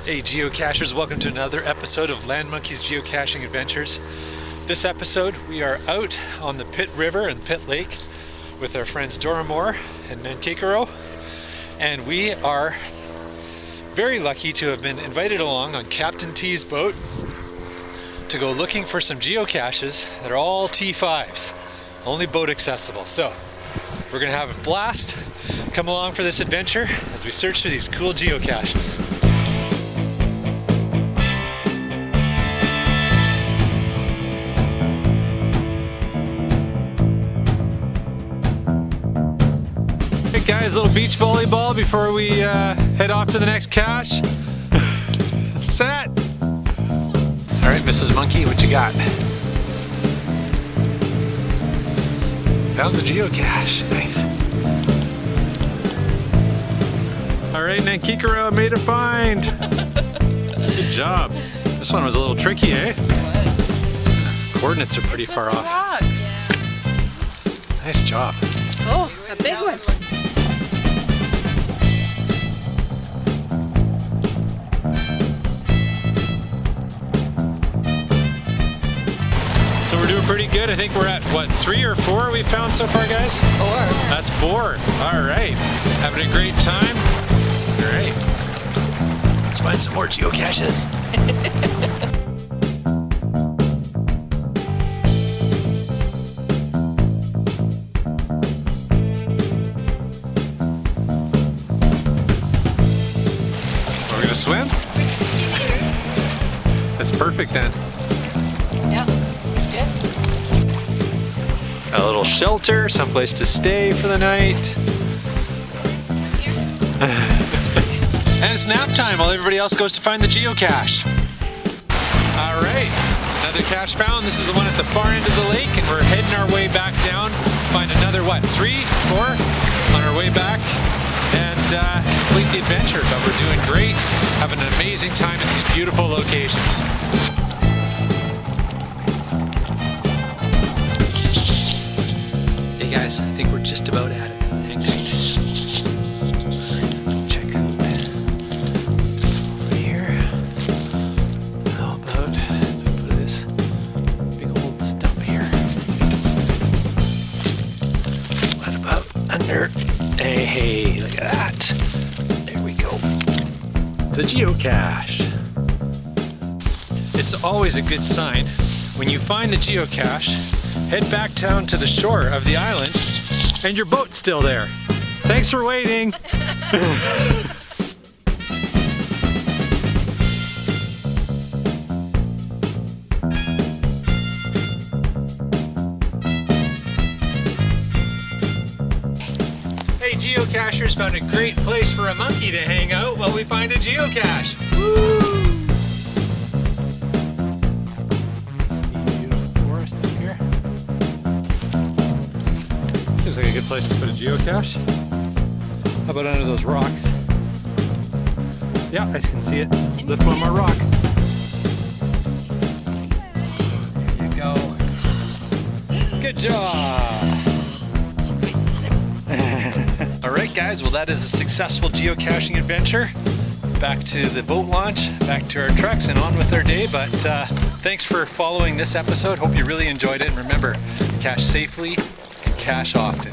Hey geocachers, welcome to another episode of LANMonkey's Geocaching Adventures. This episode we are out on the Pitt River and Pitt Lake with our friends Dora Moore and Mankikaro, and we are very lucky to have been invited along on Captain T's boat to go looking for some geocaches that are all T5s, only boat accessible. So we're gonna have a blast. Come along for this adventure as we search for these cool geocaches. Hey guys, a little beach volleyball before we head off to the next cache. Set. All right, Mrs. Monkey, what you got? Found the geocache. Nice. All right, Mankikaro made a find. Good job. This one was a little tricky, eh? Coordinates are pretty far off. Rocks. Nice job. Oh, a big one. So we're doing pretty good. I think we're at, what, 3 or 4 we found so far, guys? 4. That's 4. All right. Having a great time. All right. Let's find some more geocaches. We're gonna swim? That's perfect then. Yeah. A little shelter, someplace to stay for the night. And it's nap time while everybody else goes to find the geocache. All right, another cache found. This is the one at the far end of the lake, and we're heading our way back down. Find another, what, 3, 4 on our way back, and complete the adventure. But we're doing great, having an amazing time in these beautiful locations. Hey guys, I think we're just about at it. Hang tight. Let's check out over here. How about put this big old stump here? What about under? Hey, look at that. There we go. It's a geocache. It's always a good sign when you find the geocache. Head back down to the shore of the island, and your boat's still there. Thanks for waiting. Hey geocachers, found a great place for a monkey to hang out while we find a geocache. Woo! Seems like a good place to put a geocache. How about under those rocks? Yeah, I can see it. Lift one more rock. There you go. Good job. Alright guys, well that is a successful geocaching adventure. Back to the boat launch, back to our trucks and on with our day. But thanks for following this episode. Hope you really enjoyed it. And remember, cache safely, cache often.